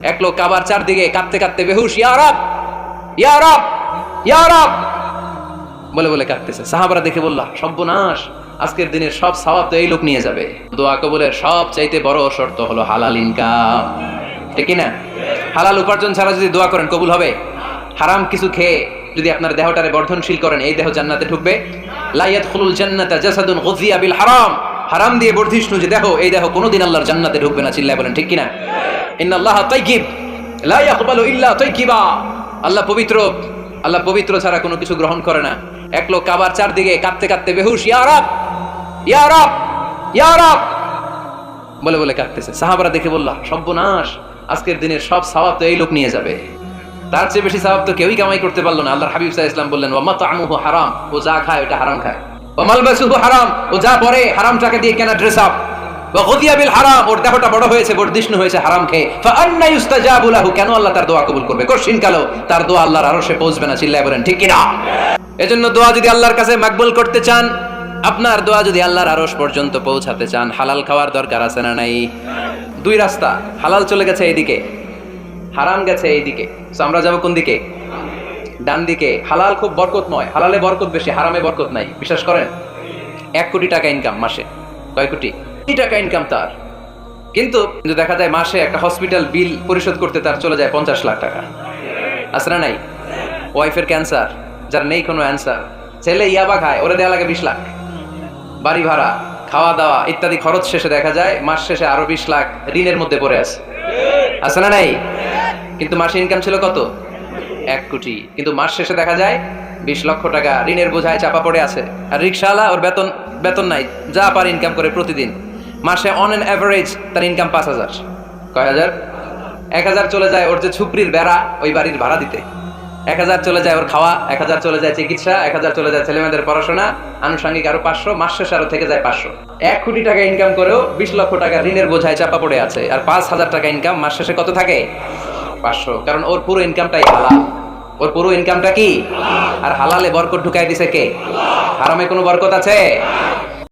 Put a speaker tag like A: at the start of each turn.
A: এক লোক কাবার চারদিকে কাঁদতে কাঁদতে বেহুশ, ইয়া রাব ইয়া রাব ইয়া রাব বলে বলে কাঁদতেছে। সাহাবারা দেখে বলল, সর্বনাশ, আজকের দিনের সব সওয়াব তো এই লোক নিয়ে যাবে। দোয়া কবুলের সব চাইতে বড় শর্ত হলো হালাল ইনকাম, ঠিক কি না? হালাল উপার্জন ছাড়া যদি দোয়া করেন কবুল হবে? হারাম কিছু খেয়ে যদি আপনার দেহটারে বর্ধনশীল করেন, এই দেহ জান্নাতে ঢুকবে? লা ইয়াদখুলুল জান্নাতা জাসাদুন গুযিয়া বিল হারাম, হারাম দিয়ে বর্ধিষ্ণু যে দেহ, এই দেহ কোনোদিন আল্লাহর জান্নাতে ঢুকবে না। চিল্লায় বলেন ঠিক কি না? ইন্নাল্লাহা তাইয়্যিব লা ইয়াকবালু ইল্লা তাইয়্যিবা, আল্লাহ পবিত্র, আল্লাহ পবিত্র ছাড়া কোনো কিছু গ্রহণ করে না। এক লোক কাবার চারদিকে কাঁদতে কাঁদতে বেহুশ, ইয়া রাব ইয়া রাব ইয়া রাব বলে বলে কাঁদতেছে। সাহাবারা দেখে বলল, সর্বনাশ, আজকের দিনের সব সওয়াব তো এই লোক নিয়ে যাবে। তার চেয়ে বেশি সওয়াব তো কেউই কামাই করতে পারলো না। আল্লাহর হাবিব সাল্লাল্লাহু আলাইহি ওয়াসাল্লাম বললেন, ওয়া মাতআমুহু হারাম, ও যা খায় ওটা হারাম খায়। ওয়া মালবাসুহু হারাম, ও যা পরে হারাম টাকা দিয়ে কেনা ড্রেস আপ। ওয়া গুযিয়া বিল হারাম, ওর দেহটা বড় হয়েছে, বর্ধিষ্ণু হয়েছে হারাম খেয়ে। ফা আন্না ইউস্তাজাবু লাহু, কেন আল্লাহ তার দোয়া কবুল করবে? কঠিন কালো তার দোয়া আল্লাহর আরশে পৌঁছবে না। চিল্লায় বলেন ঠিক কি না? এজন্য দোয়া যদি আল্লাহর কাছে মাকবুল করতে চান, আপনার দোয়া যদি আল্লাহর আরশ পর্যন্ত পৌঁছাতে চান, হালাল খাওয়ার দরকার আছে না নাই? দুই রাস্তা, হালাল চলে গেছে এইদিকে, হারাম গেছে এইদিকে। সো আমরা যাবো কোন দিকে? ডান দিকে। হালাল খুব বরকতময়, হালালে বরকত বেশি, হারামে বরকত নাই। বিশ্বাস করেন? 1 কোটি টাকা ইনকাম মাসে। কয় কোটি? কোটি টাকা ইনকাম তার, কিন্তু দেখা যায় মাসে একটা হসপিটাল বিল পরিশোধ করতে তার চলে যায় 50 লাখ টাকা। আছে না নাই? ওয়াইফের ক্যান্সার, যার নেই কোনো অ্যান্সার। ছেলে ইয়াবা খায়, ওরে দেয়া লাগে 20 লাখ। বাড়ি ভাড়া, খাওয়া দাওয়া ইত্যাদি খরচ শেষে দেখা যায় মাস শেষে আরো 20 লাখ ঋণের মধ্যে পড়ে আছে। আছে না নাই? কিন্তু মাসে ইনকাম ছিল কত? 1 কোটি। কিন্তু মাস শেষে দেখা যায় 20 লক্ষ টাকা ঋণের বোঝায় চাপা পড়ে আছে। আর রিকশাওয়ালা, ওর বেতন নাই, যা পারে ইনকাম করে প্রতিদিন। মাসে অন অ্যান অ্যাভারেজ তার ইনকাম 5,000। কয় হাজার? 1,000 চলে যায় ওর যে ছুপড়ির বেড়া, ওই বাড়ির ভাড়া দিতে। 1,000 চলে যায় ওর খাওয়া, 1,000 চলে যায় চিকিৎসা, 1,000 চলে যায় ছেলেমেয়েদের পড়াশোনা, আনুষঙ্গিক আরো 500, মাস শেষে আরো থেকে যায় 500। 1 কোটি টাকা ইনকাম করেও 20 লক্ষ টাকা ঋণের বোঝায় চাপা পড়ে আছে। আর 5,000 টাকা ইনকাম, মাস শেষে কত থাকে? 500। কারণ ওর পুরো ইনকামটাই হালাল। ওর পুরো ইনকামটা কি? আর হালালে বরকত ঢুকাই দিছে কে? হারামে কোনো বরকত আছে?